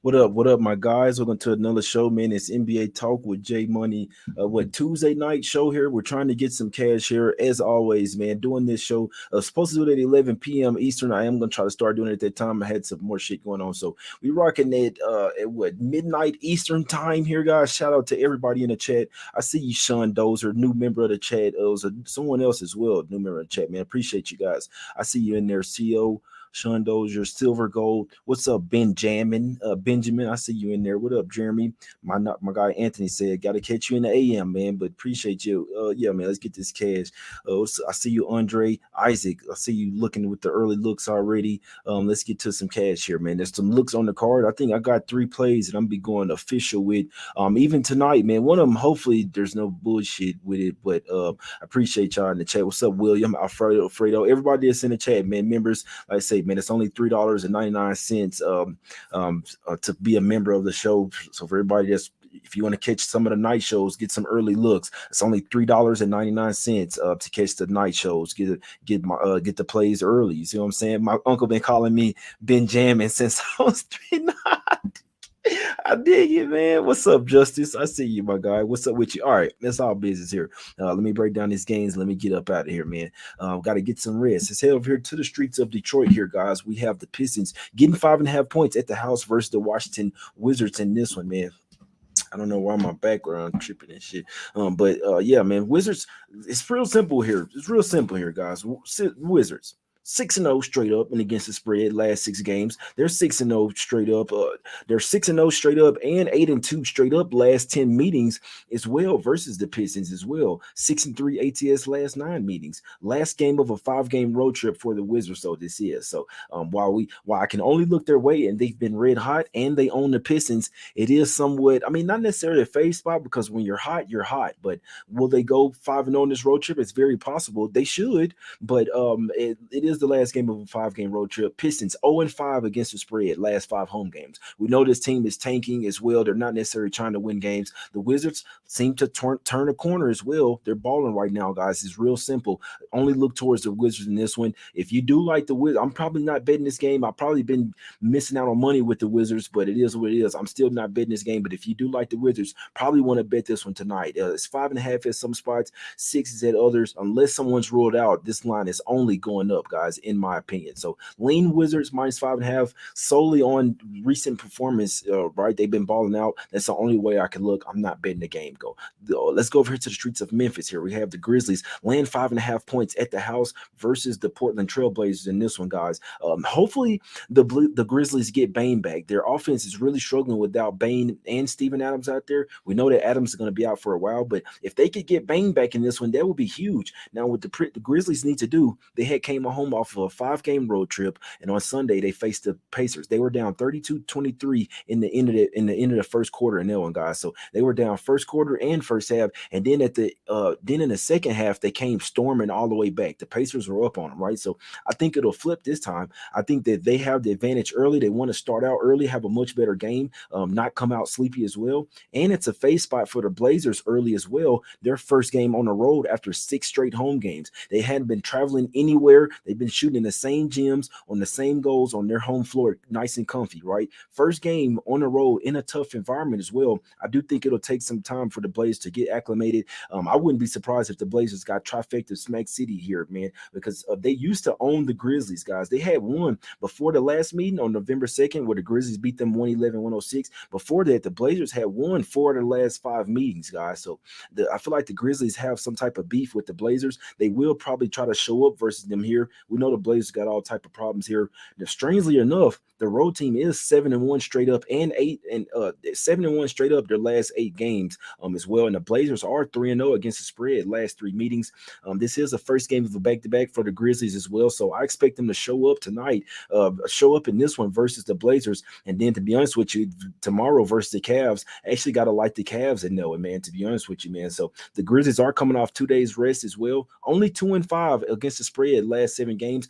What up? What up, my guys? Welcome to another show, man. It's NBA Talk with J Money. Tuesday night show here. We're trying to get some cash here, as always, man. Doing this show, supposed to do it at 11 p.m. Eastern. I am gonna try to start doing it at that time. I had some more shit going on, so we rocking it at what midnight Eastern time here, guys. Shout out to everybody in the chat. I see you, Sean Dozer, new member of the chat. It was someone else as well, new member of the chat, man. Appreciate you guys. I see you in there, CO. Sean Dozier, Silver Gold. What's up, Benjamin? Benjamin, I see you in there. What up, Jeremy? My guy Anthony said, got to catch you in the AM, man. But appreciate you. Yeah, man. Let's get this cash. I see you, Andre Isaac. I see you looking with the early looks already. Let's get to some cash here, man. There's some looks on the card. I think I got 3 plays that I'm be going official with. Even tonight, man. One of them, hopefully, there's no bullshit with it. But I appreciate y'all in the chat. What's up, William? Alfredo. Everybody that's in the chat, man. Members, like I say, man, it's only $3.99 to be a member of the show. So for everybody that's, if you want to catch some of the night shows, get some early looks. It's only $3.99 to catch the night shows. Get the plays early. You see what I'm saying? My uncle been calling me Benjamin since I was 3. I dig it, man. What's up, Justice? I see you, my guy. What's up with you? All right, that's all business here. Let me break down these games. Let me get up out of here, man. Got to get some rest. Let's head over here to the streets of Detroit here, guys. We have the Pistons getting 5.5 points at the house versus the Washington Wizards in this one, man. I don't know why my background tripping and shit. But yeah, man, Wizards. It's real simple here. It's real simple here, guys. Wizards. 6-0 straight up and against the spread last 6 games. They're 6-0 straight up. They're 6-0 straight up and 8-2 straight up last 10 meetings as well versus the Pistons as well. 6-3 ATS last 9 meetings. Last game of a 5-game road trip for the Wizards. So this is so while I can only look their way and they've been red hot and they own the Pistons, it is somewhat. I mean, not necessarily a fave spot because when you're hot, you're hot. But will they go 5-0 on this road trip? It's very possible they should. But it is the last game of a 5-game road trip. Pistons 0-5 against the spread last 5 home games. We know this team is tanking as well. They're not necessarily trying to win games. The Wizards seem to turn a corner as well. They're balling right now, guys. It's real simple. Only look towards the Wizards in this one. If you do like the Wizards, I'm probably not betting this game. I've probably been missing out on money with the Wizards, but it is what it is. I'm still not betting this game. But if you do like the Wizards, probably want to bet this one tonight. It's 5.5 at some spots, 6 is at others. Unless someone's ruled out, this line is only going up, guys, in my opinion. So lean Wizards minus 5.5 solely on recent performance. Right, they've been balling out. That's the only way I can look. I'm not betting the game. Let's go over here to the streets of Memphis. Here we have the Grizzlies land 5.5 points at the house versus the Portland Trailblazers in this one, guys. Hopefully the Grizzlies get Bane back. Their offense is really struggling without Bane and Steven Adams out there. We know that Adams is going to be out for a while, but if they could get Bane back in this one, that would be huge. Now, what the Grizzlies need to do, they came home off of a 5-game road trip, and on Sunday they faced the Pacers. They were down 32-23 in the end of the first quarter in that one, guys. So they were down first quarter and first half, and then then in the second half they came storming all the way back. The Pacers were up on them, right? So I think it'll flip this time. I think that they have the advantage early. They want to start out early, have a much better game, not come out sleepy as well. And it's a face spot for the Blazers early as well. Their first game on the road after 6 straight home games. They hadn't been traveling anywhere. They've been shooting in the same gyms on the same goals on their home floor, nice and comfy, right? First game on the road in a tough environment as well. I do think it'll take some time for the Blazers to get acclimated. I wouldn't be surprised if the Blazers got trifecta Smack City here, man, because they used to own the Grizzlies, guys. They had won before the last meeting on November 2nd where the Grizzlies beat them 111-106. Before that, the Blazers had won 4 of the last 5 meetings, guys. So I feel like the Grizzlies have some type of beef with the Blazers. They will probably try to show up versus them here. We know the Blazers got all type of problems here. Now, strangely enough, the road team is 7-1 straight up and 7-1 straight up their last 8 games as well. And the Blazers are 3-0 against the spread last 3 meetings. This is the first game of a back-to-back for the Grizzlies as well. So I expect them to show up tonight, show up in this one versus the Blazers. And then to be honest with you, tomorrow versus the Cavs, I actually got to like the Cavs and know it, man, to be honest with you, man. So the Grizzlies are coming off 2 days rest as well. Only 2-5 against the spread last 7 different games.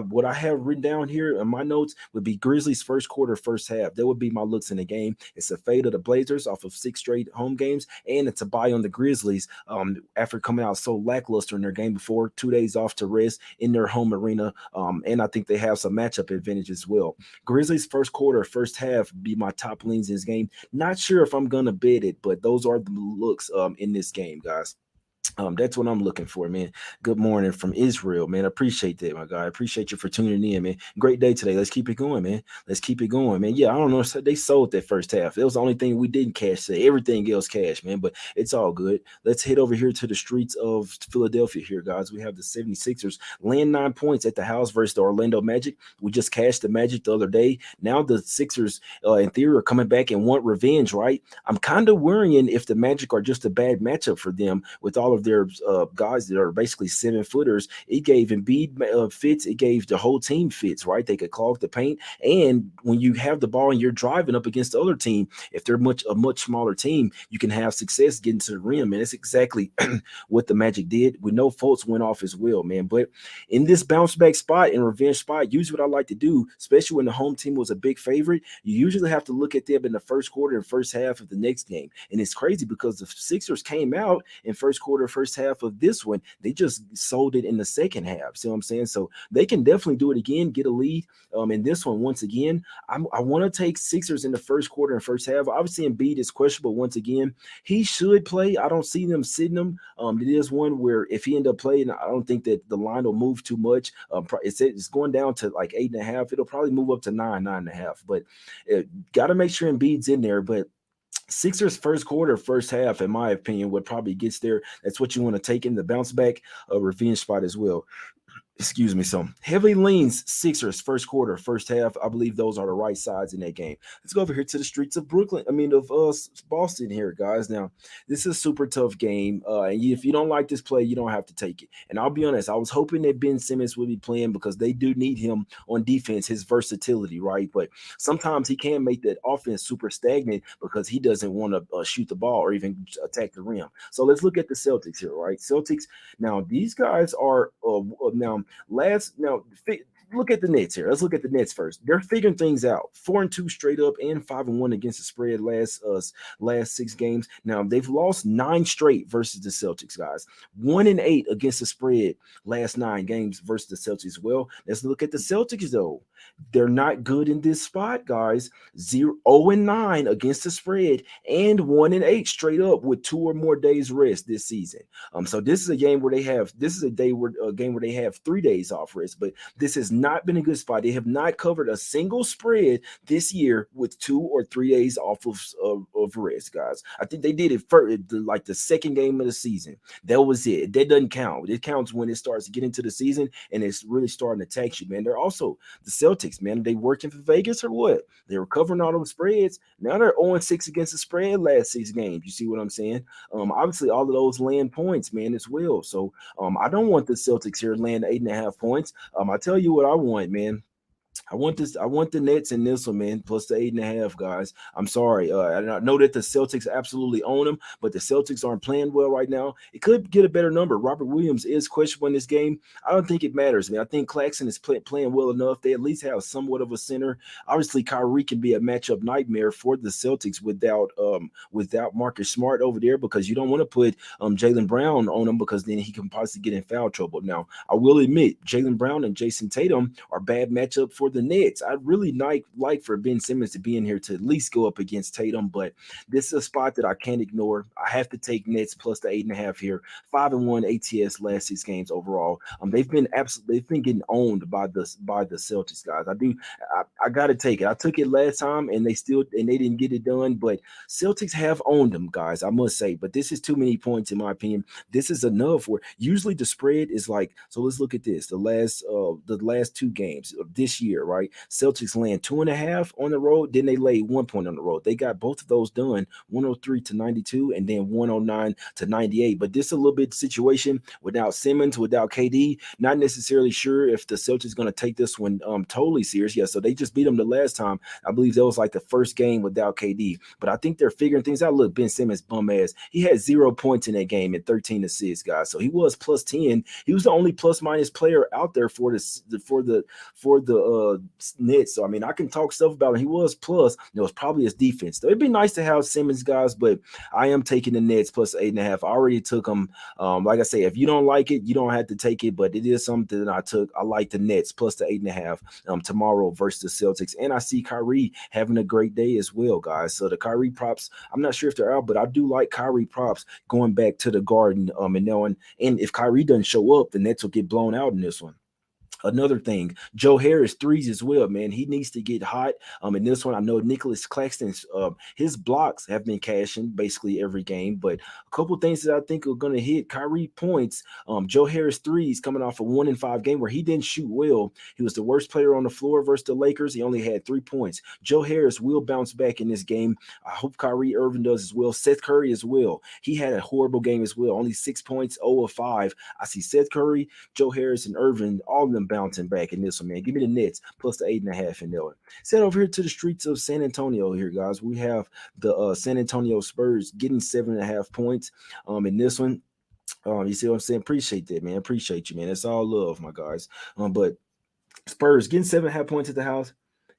What I have written down here in my notes would be Grizzlies first quarter, first half. That would be my looks in the game. It's a fade of the Blazers off of 6 straight home games, and it's a buy on the Grizzlies after coming out so lackluster in their game before, 2 days off to rest in their home arena. And I think they have some matchup advantage as well. Grizzlies first quarter, first half be my top leans in this game. Not sure if I'm gonna bet it, but those are the looks in this game, guys. That's what I'm looking for, man. Good morning from Israel, man. I appreciate that, my guy. I appreciate you for tuning in, man. Great day today. Let's keep it going, man. Let's keep it going, man. Yeah, I don't know. They sold that first half. It was the only thing we didn't cash today. Everything else cash, man. But it's all good. Let's head over here to the streets of Philadelphia here, guys. We have the 76ers laying 9 points at the house versus the Orlando Magic. We just cashed the Magic the other day. Now the Sixers, in theory, are coming back and want revenge, right? I'm kind of worrying if the Magic are just a bad matchup for them with all of their guys that are basically 7-footers. It gave Embiid fits. It gave the whole team fits, right? They could clog the paint. And when you have the ball and you're driving up against the other team, if they're a much smaller team, you can have success getting to the rim. And that's exactly what the Magic did. We know Fultz went off as well, man. But in this bounce back spot and revenge spot, usually what I like to do, especially when the home team was a big favorite, you usually have to look at them in the first quarter and first half of the next game. And it's crazy because the Sixers came out in first quarter, first half of this one. They just sold it in the second half. See what I'm saying? So they can definitely do it again, get a lead. In this one, once again, I want to take Sixers in the first quarter and first half. Obviously, Embiid is questionable once again. He should play. I don't see them sitting him. It is one where if he end up playing, I don't think that the line will move too much. It's going down to like 8.5. It'll probably move up to 9.5. But got to make sure Embiid's in there. But Sixers first quarter, first half, in my opinion, what probably gets there. That's what you want to take in the bounce back revenge spot as well. Excuse me. So heavily leans Sixers first quarter, first half. I believe those are the right sides in that game. Let's go over here to the streets of Brooklyn. Of Boston here, guys. Now, this is a super tough game. And if you don't like this play, you don't have to take it. And I'll be honest, I was hoping that Ben Simmons would be playing because they do need him on defense, his versatility, right? But sometimes he can make that offense super stagnant because he doesn't want to shoot the ball or even attack the rim. So let's look at the Celtics here, right? Celtics. Now, these guys are look at the Nets here. Let's look at the Nets first. They're figuring things out. 4-2 straight up and 5-1 against the spread last 6 games. Now they've lost 9 straight versus the Celtics, guys. 1-8 against the spread last 9 games versus the Celtics. Well, let's look at the Celtics though. They're not good in this spot, guys. 0-9 against the spread and 1-8 straight up with 2 or more days rest this season. So this is a game where game where they have 3 days off rest, but this has not been a good spot. They have not covered a single spread this year with 2 or 3 days off of rest, guys. I think they did it for like the second game of the season. That was it. That doesn't count. It counts when it starts to get into the season and it's really starting to tax you, man. They're also the Celtics, man. They working for Vegas or what? They were covering all those spreads. Now they're 0-6 against the spread last 6 games. You see what I'm saying? Obviously all of those land points, man, as well. So I don't want the Celtics here land 8.5 points. I tell you what I want, man. I want the Nets in this one, man, plus the 8.5, guys. I'm sorry. I know that the Celtics absolutely own them, but the Celtics aren't playing well right now. It could get a better number. Robert Williams is questionable in this game. I don't think it matters, man. I think Claxton is playing well enough. They at least have somewhat of a center. Obviously, Kyrie can be a matchup nightmare for the Celtics without Marcus Smart over there because you don't want to put Jaylen Brown on him because then he can possibly get in foul trouble. Now, I will admit, Jaylen Brown and Jason Tatum are bad matchup for the Nets. I'd really like for Ben Simmons to be in here to at least go up against Tatum, but this is a spot that I can't ignore. I have to take Nets plus the 8.5 here. 5-1 ATS last 6 games overall. They've been getting owned by the Celtics, guys. I gotta take it. I took it last time and they didn't get it done, but Celtics have owned them, guys, I must say. But this is too many points in my opinion. This is enough where usually the spread is like, so let's look at this. The last 2 games of this year, here, right? Celtics land 2.5 on the road, then they lay 1 point on the road. They got both of those done, 103 to 92, and then 109 to 98. But this is a little bit situation without Simmons, without KD. Not necessarily sure if the Celtics going to take this one totally serious. Yeah, so they just beat them the last time. I believe that was like the first game without KD. But I think they're figuring things out. Look, Ben Simmons bum ass. He had 0 points in that game and 13 assists, guys. So he was plus 10. He was the only plus minus player out there for the Nets. So I mean, I can talk stuff about him. He was plus. It was probably his defense. So it'd be nice to have Simmons, guys, but I am taking the Nets plus 8.5. I already took them. Like I say, if you don't like it, you don't have to take it, but it is something that I took. I like the Nets plus the 8.5 tomorrow versus the Celtics. And I see Kyrie having a great day as well, guys. So the Kyrie props, I'm not sure if they're out, but I do like Kyrie props going back to the Garden and knowing. And if Kyrie doesn't show up, the Nets will get blown out in this one. Another thing, Joe Harris threes as well, man. He needs to get hot. In this one, I know Nicholas Claxton's his blocks have been cashing basically every game, but a couple things that I think are going to hit Kyrie points. Joe Harris threes coming off a 1-5 game where he didn't shoot well. He was the worst player on the floor versus the Lakers. He only had 3 points. Joe Harris will bounce back in this game. I hope Kyrie Irving does as well. Seth Curry as well. He had a horrible game as well. Only 6 points, 0 of 5. I see Seth Curry, Joe Harris, and Irving, all of them bouncing back in this one, man. Give me the Nets plus the 8.5 in that one. Set over here to the streets of San Antonio here, guys. We have the San Antonio Spurs getting 7.5 points in this one. You see what I'm saying? Appreciate that, man. Appreciate you, man. It's all love, my guys. But Spurs getting 7.5 points at the house.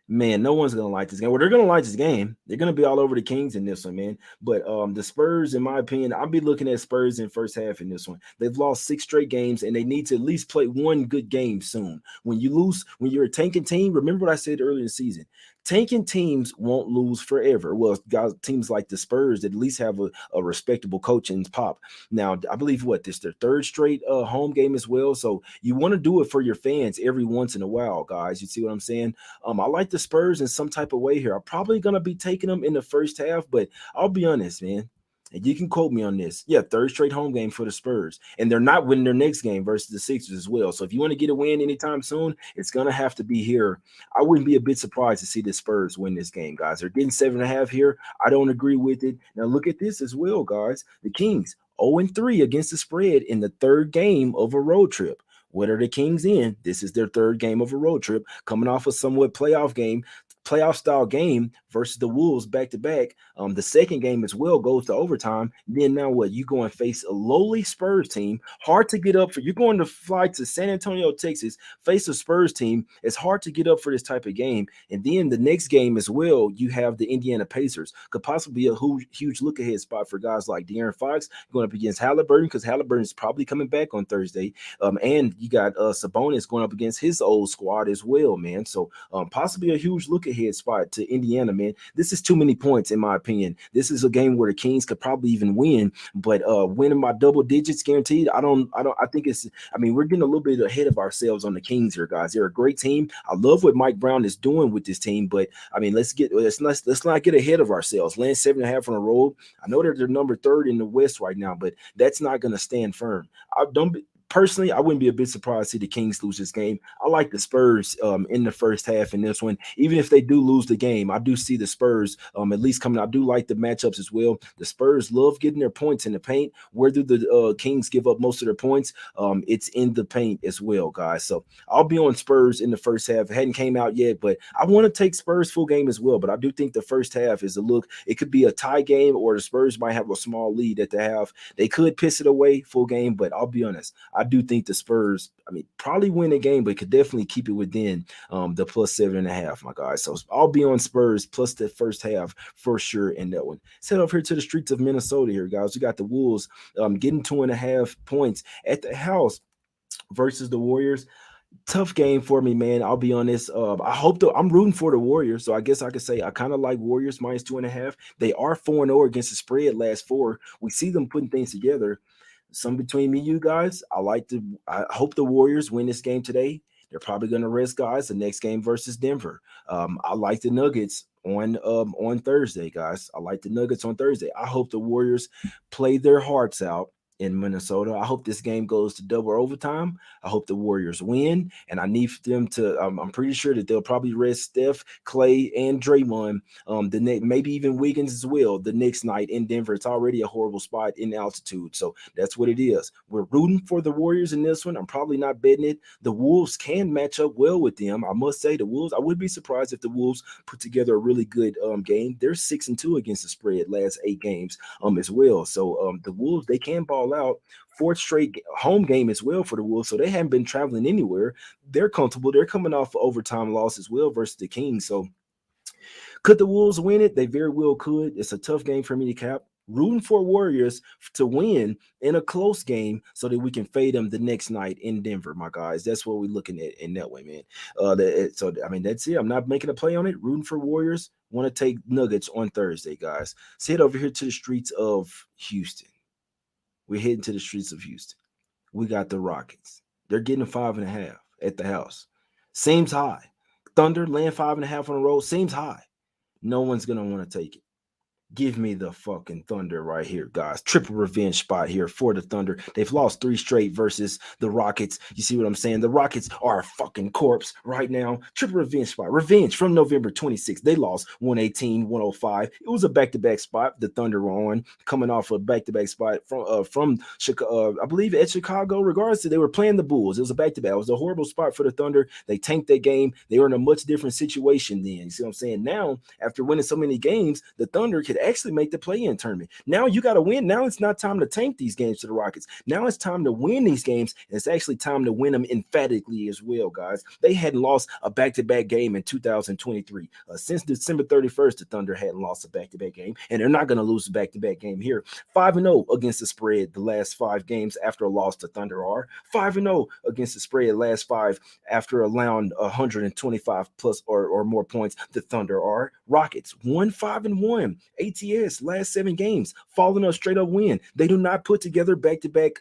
Man, no one's gonna like this game. Well, they're gonna like this game. They're gonna be all over the Kings in this one, man. But the Spurs, in my opinion, I'll be looking at Spurs in first half in this one. They've lost 6 straight games, and they need to at least play one good game soon. When you lose, when you're a tanking team, remember what I said earlier in the season. Tanking teams won't lose forever. Well, guys, teams like the Spurs that at least have a respectable coach and pop. Now, I believe this their third straight home game as well. So you want to do it for your fans every once in a while, guys. You see what I'm saying? I like the Spurs in some type of way here. I'm probably gonna be taking them in the first half, but I'll be honest, man. And you can quote me on this. Yeah, third straight home game for the Spurs. And they're not winning their next game versus the Sixers as well. So if you want to get a win anytime soon, it's going to have to be here. I wouldn't be a bit surprised to see the Spurs win this game, guys. They're getting 7.5 here. I don't agree with it. Now look at this as well, guys. The Kings 0-3 against the spread in the third game of a road trip. What are the Kings in? This is their third game of a road trip, coming off a somewhat playoff style game versus the Wolves back to back. The second game as well goes to overtime. Then now what? You go and face a lowly Spurs team, hard to get up for. You're going to fly to San Antonio, Texas, face a Spurs team. It's hard to get up for this type of game. And then the next game as well, you have the Indiana Pacers. Could possibly be a huge look ahead spot for guys like De'Aaron Fox going up against Halliburton, because Halliburton is probably coming back on Thursday. And you got Sabonis going up against his old squad as well, man. So possibly a huge look ahead spot to Indiana, man. This is too many points in my opinion. This is a game where the Kings could probably even win, but winning by double digits guaranteed. I think it's. I mean, we're getting a little bit ahead of ourselves on the Kings here, guys. They're a great team. I love what Mike Brown is doing with this team, but I mean, let's not get ahead of ourselves. Land 7.5 on the road. I know they're number third in the West right now, but that's not going to stand firm. Personally, I wouldn't be a bit surprised to see the Kings lose this game. I like the Spurs in the first half in this one. Even if they do lose the game, I do see the Spurs at least coming. I do like the matchups as well. The Spurs love getting their points in the paint. Where do the Kings give up most of their points? It's in the paint as well, guys. So I'll be on Spurs in the first half. It hadn't came out yet, but I want to take Spurs full game as well. But I do think the first half is a look. It could be a tie game, or the Spurs might have a small lead at the half. They could piss it away full game, but I'll be honest. I do think the Spurs, probably win the game, but could definitely keep it within the plus 7.5, my guys. So I'll be on Spurs plus the first half for sure in that one. Let's head over here to the streets of Minnesota here, guys. We got the Wolves getting 2.5 points at the house versus the Warriors. Tough game for me, man. I'll be honest. I'm rooting for the Warriors, so I guess I could say I kind of like Warriors minus 2.5. They are 4-0 against the spread last 4. We see them putting things together. Some between me, you guys. I hope the Warriors win this game today. They're probably going to rest guys. The next game versus Denver. I like the Nuggets on Thursday, guys. I like the Nuggets on Thursday. I hope the Warriors play their hearts out in Minnesota. I hope this game goes to double overtime. I hope the Warriors win, and I need them to. I'm pretty sure that they'll probably rest Steph, Clay, and Draymond. The next, maybe even Wiggins as well. The next night in Denver, it's already a horrible spot in altitude, so that's what it is. We're rooting for the Warriors in this one. I'm probably not betting it. The Wolves can match up well with them. I must say, the Wolves. I would be surprised if the Wolves put together a really good game. They're 6-2 against the spread last 8 games as well. So the Wolves, they can ball out. Fourth straight home game as well for the Wolves, so they haven't been traveling anywhere. They're comfortable. They're coming off an overtime loss as well versus the Kings. So could the Wolves win it? They very well could. It's a tough game for me to cap. Rooting for Warriors to win in a close game so that we can fade them the next night in Denver, my guys. That's what we're looking at in that way, man. So I mean, that's it. I'm not making a play on it. Rooting for Warriors. Want to take Nuggets on Thursday, guys. Let's head over here to the streets of Houston. We're heading to the streets of Houston. We got the Rockets. They're getting 5.5 at the house. Seems high. Thunder laying 5.5 on the road seems high. No one's gonna want to take it. Give me the fucking Thunder right here, guys. Triple revenge spot here for the Thunder. They've lost 3 straight versus the Rockets. You see what I'm saying? The Rockets are a fucking corpse right now. Triple revenge spot. Revenge from November 26th. They lost 118-105. It was a back-to-back spot. The Thunder were on, coming off a back-to-back spot from Chicago, I believe at Chicago. Regardless, they were playing the Bulls. It was a back-to-back. It was a horrible spot for the Thunder. They tanked that game. They were in a much different situation then. You see what I'm saying? Now, after winning so many games, the Thunder could actually make the play-in tournament. Now you got to win. Now it's not time to tank these games to the Rockets. Now it's time to win these games, and it's actually time to win them emphatically as well, guys. They hadn't lost a back-to-back game in 2023. Since December 31st, the Thunder hadn't lost a back-to-back game, and they're not going to lose a back-to-back game here. 5-0 against the spread the last 5 games after a loss to Thunder are. 5-0 against the spread last 5 after allowing 125 plus or more points. The Thunder are. Rockets 1-5-1. ATS last 7 games falling a straight up win. They do not put together back-to-back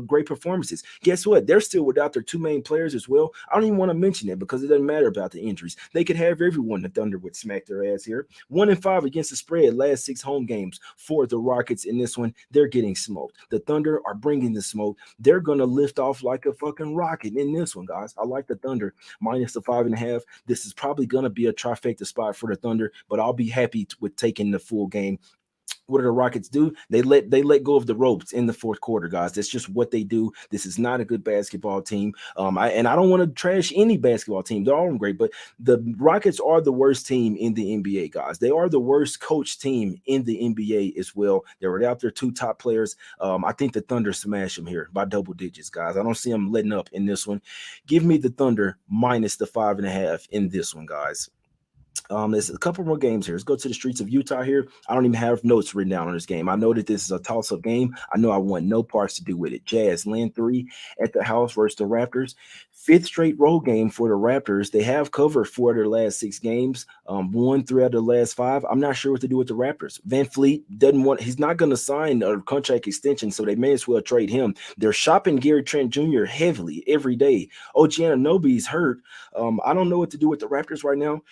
great performances. Guess what? They're still without their 2 main players as well. I don't even want to mention it because it doesn't matter about the injuries. They could have everyone. The Thunder would smack their ass here. 1-5 against the spread last 6 home games for the Rockets. In this one, they're getting smoked. The Thunder are bringing the smoke. They're gonna lift off like a fucking rocket in this one, guys. I like the Thunder minus the 5.5. This is probably gonna be a trifecta spot for the Thunder, but I'll be happy with taking the full game. What do the Rockets do? They let go of the ropes in the fourth quarter, guys. That's just what they do. This is not a good basketball team. I don't want to trash any basketball team. They're all great, but the Rockets are the worst team in the NBA, guys. They are the worst coach team in the NBA as well. They're without their 2 top players. I think the Thunder smash them here by double digits, guys. I don't see them letting up in this one. Give me the Thunder minus the 5.5 in this one, guys. There's a couple more games here. Let's go to the streets of Utah here. I don't even have notes written down on this game. I know that this is a toss-up game. I know I want no parts to do with it. Jazz land 3 at the house versus the Raptors. 5th straight road game for the Raptors. They have covered 4 of their last 6 games. Won 3 out of the last 5. I'm not sure what to do with the Raptors. Van Fleet doesn't want. He's not going to sign a contract extension, so they may as well trade him. They're shopping Gary Trent Jr. heavily every day. OG Anunoby's hurt. I don't know what to do with the Raptors right now.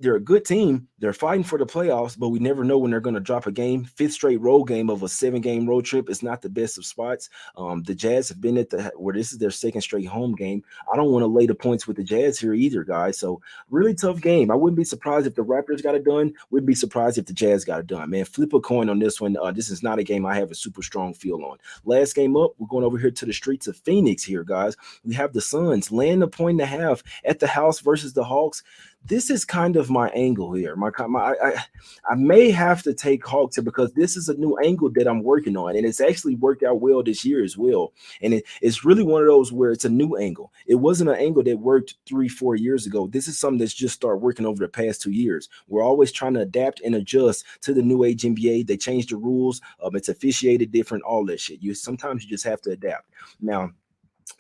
They're a good team. They're fighting for the playoffs, but we never know when they're going to drop a game. 5th straight road game of a 7-game road trip is not the best of spots. The Jazz have been at where this is their 2nd straight home game. I don't want to lay the points with the Jazz here either, guys. So really tough game. I wouldn't be surprised if the Raptors got it done. Wouldn't be surprised if the Jazz got it done, man. Flip a coin on this one. This is not a game I have a super strong feel on. Last game up, we're going over here to the streets of Phoenix here, guys. We have the Suns laying a 1.5 at the house versus the Hawks. This is kind of my angle here. I may have to take Hawks here because this is a new angle that I'm working on, and it's actually worked out well this year as well. And it's really one of those where it's a new angle. It wasn't an angle that worked 3-4 years ago. This is something that's just started working over the past 2 years. We're always trying to adapt and adjust to the new age NBA. They changed the rules. It's officiated different, all that shit. Sometimes you just have to adapt. Now,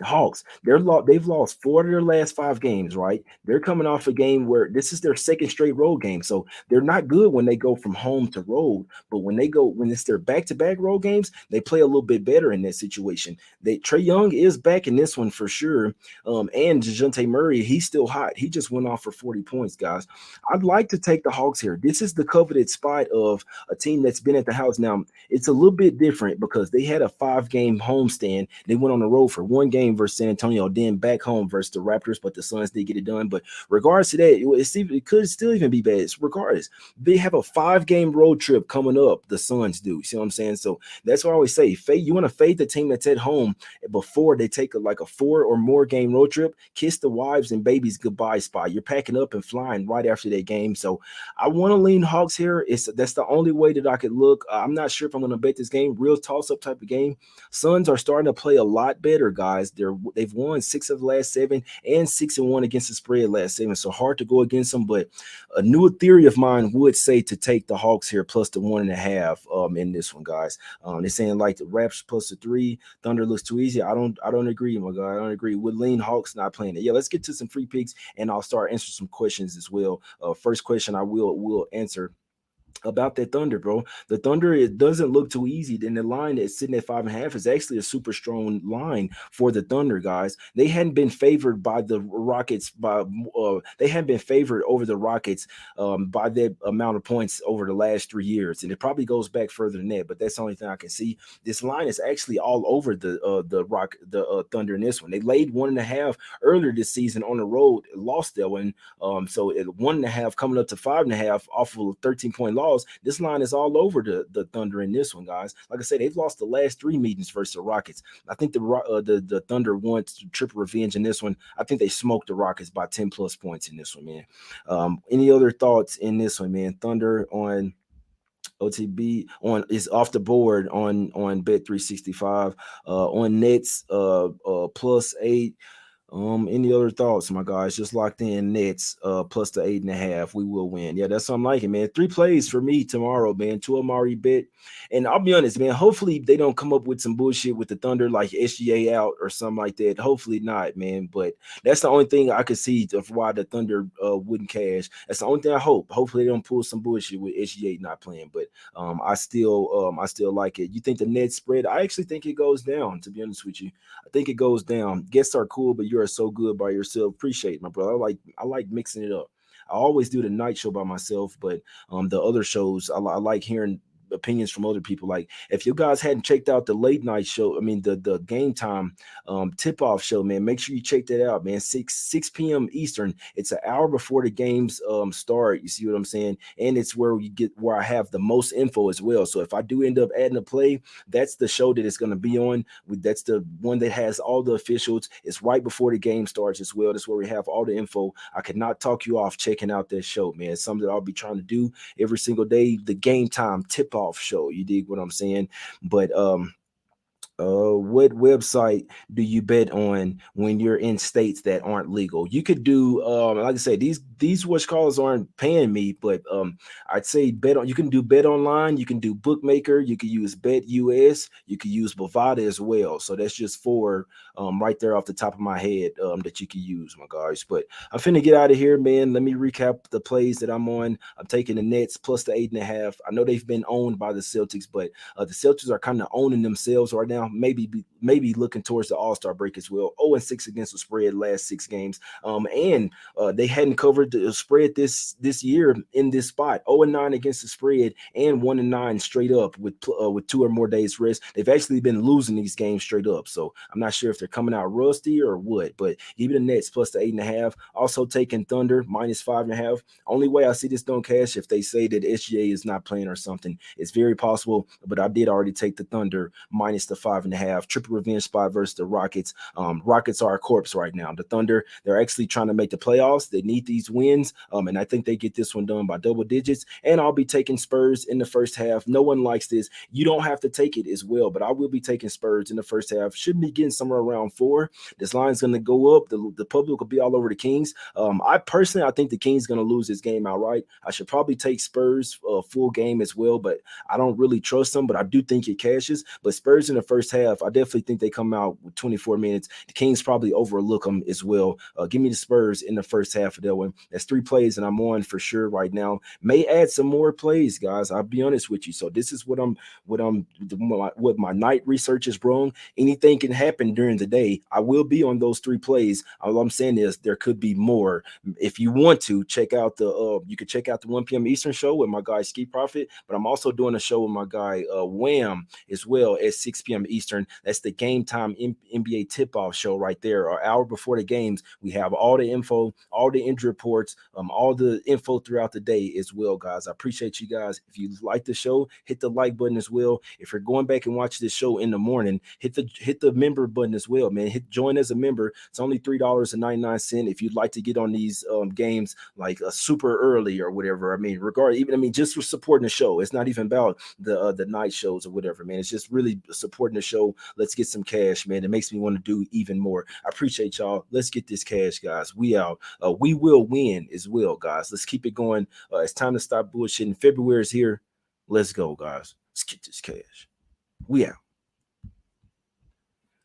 The Hawks, they've lost 4 of their last 5 games, right? They're coming off a game where this is their second straight road game. So they're not good when they go from home to road, but when it's their back-to-back road games, they play a little bit better in that situation. Trey Young is back in this one for sure. And DeJounte Murray, he's still hot. He just went off for 40 points, guys. I'd like to take the Hawks here. This is the coveted spot of a team that's been at the house. Now, it's a little bit different because they had a 5-game homestand. They went on the road for 1 game versus San Antonio, then back home versus the Raptors, but the Suns did get it done. But regards to that, it could still even be bad. Regardless, they have a 5-game road trip coming up. The Suns do. See what I'm saying? So that's what I always say. You want to fade the team that's at home before they take like a 4 or more game road trip. Kiss the wives and babies goodbye spot. You're packing up and flying right after that game. So I want to lean Hawks here. That's the only way that I could look. I'm not sure if I'm going to bet this game. Real toss-up type of game. Suns are starting to play a lot better, guys. They've won 6 of the last 7 and 6-1 against the spread last 7. So hard to go against them. But a new theory of mine would say to take the Hawks here plus the 1.5 in this one, guys. They're saying like the Raps plus the 3. Thunder looks too easy. I don't agree, my guy. I don't agree. With lean Hawks not playing it. Yeah, let's get to some free picks and I'll start answering some questions as well. First question I will answer about that Thunder, bro. The Thunder, it doesn't look too easy. Then the line that's sitting at 5.5 is actually a super strong line for the Thunder, guys. They hadn't been favored by the Rockets they hadn't been favored over the Rockets by that amount of points over the last 3 years, and it probably goes back further than that. But that's the only thing I can see. This line is actually all over the Thunder in this one. They laid 1.5 earlier this season on the road, lost that one. So at 1.5 coming up to 5.5 off of a 13-point loss. This line is all over the Thunder in this one, guys. Like I said, they've lost the last 3 meetings versus the Rockets. I think the Thunder wants triple revenge in this one. I think they smoked the Rockets by 10 plus points in this one, man. Any other thoughts in this one, man? Thunder on OTB on is off the board on Bet 365 on Nets +8. Any other thoughts, my guys? Just locked in Nets plus the 8.5. We will win. Yeah, that's what I'm liking, man. 3 plays for me tomorrow, man. 2 of them already bet. And I'll be honest, man. Hopefully they don't come up with some bullshit with the Thunder like SGA out or something like that. Hopefully not, man. But that's the only thing I could see of why the Thunder wouldn't cash. That's the only thing I hope. Hopefully they don't pull some bullshit with SGA not playing. But I still like it. You think the Nets spread? I actually think it goes down, to be honest with you. I think it goes down. Guests are cool, but you're so good by yourself. Appreciate it, my brother. I like mixing it up. I always do the night show by myself, but the other shows I like hearing opinions from other people. Like if you guys hadn't checked out the late night show, I mean the game time tip off show, man, make sure you check that out, man. 6 p.m. Eastern. It's an hour before the games start. You see what I'm saying? And it's where I have the most info as well. So if I do end up adding a play, that's the show that it's going to be on. That's the one that has all the officials. It's right before the game starts as well. That's where we have all the info. I could not talk you off checking out that show, man. It's something that I'll be trying to do every single day. The game time tip off show. You dig what I'm saying? But what website do you bet on when you're in states that aren't legal? You could do like I said, these watch calls aren't paying me, but I'd say you can do Bet Online, you can do Bookmaker, you can use Bet US, you can use Bovada as well. So that's just 4 right there off the top of my head that you can use, my guys. But I'm finna get out of here, man. Let me recap the plays that I'm on. I'm taking the Nets plus the 8.5. I know they've been owned by the Celtics, but the Celtics are kind of owning themselves right now. Maybe looking towards the All-Star break as well. 0-6 against the spread last 6 games. And they hadn't covered the spread this year in this spot. 0-9 against the spread and 1-9 straight up with 2 or more days rest. They've actually been losing these games straight up. So I'm not sure if they're coming out rusty or what, but give me the Nets plus the 8.5. Also taking Thunder minus 5.5. Only way I see this don't cash if they say that SGA is not playing or something. It's very possible, but I did already take the Thunder minus the 5.5. Triple revenge spot versus the Rockets. Rockets are a corpse right now. The Thunder, they're actually trying to make the playoffs. They need these wins, and I think they get this one done by double digits. And I'll be taking Spurs in the first half. No one likes this. You don't have to take it as well, but I will be taking Spurs in the first half. Should be getting somewhere around 4. This line's going to go up. The public will be all over the Kings. I think the Kings going to lose this game outright. I should probably take Spurs full game as well, but I don't really trust them, but I do think it cashes. But Spurs in the first half, I definitely definitely think they come out with 24 minutes. The Kings probably overlook them as well. Give me the Spurs in the first half of that one. That's 3 plays, and I'm on for sure right now. May add some more plays, guys. I'll be honest with you. So this is what my night research is wrong. Anything can happen during the day. I will be on those 3 plays. All I'm saying is there could be more. If you want to check out you can check out the 1 p.m. Eastern show with my guy Ski Profit, but I'm also doing a show with my guy Wham as well at 6 p.m. Eastern. That's the Game Time NBA tip-off show right there. An hour before the games, we have all the info, all the injury reports, all the info throughout the day as well, guys. I appreciate you guys. If you like the show, hit the like button as well. If you're going back and watch this show in the morning, hit the member button as well, man. Join as a member. It's only $3.99 if you'd like to get on these games like super early or whatever. I mean, just for supporting the show. It's not even about the night shows or whatever, man. It's just really supporting the show. Let's get some cash, man. It makes me want to do even more. I appreciate y'all. Let's get this cash, guys. We out. We will win as well, guys. Let's keep it going. It's time to stop bullshitting. February is here. Let's go, guys. Let's get this cash. We out.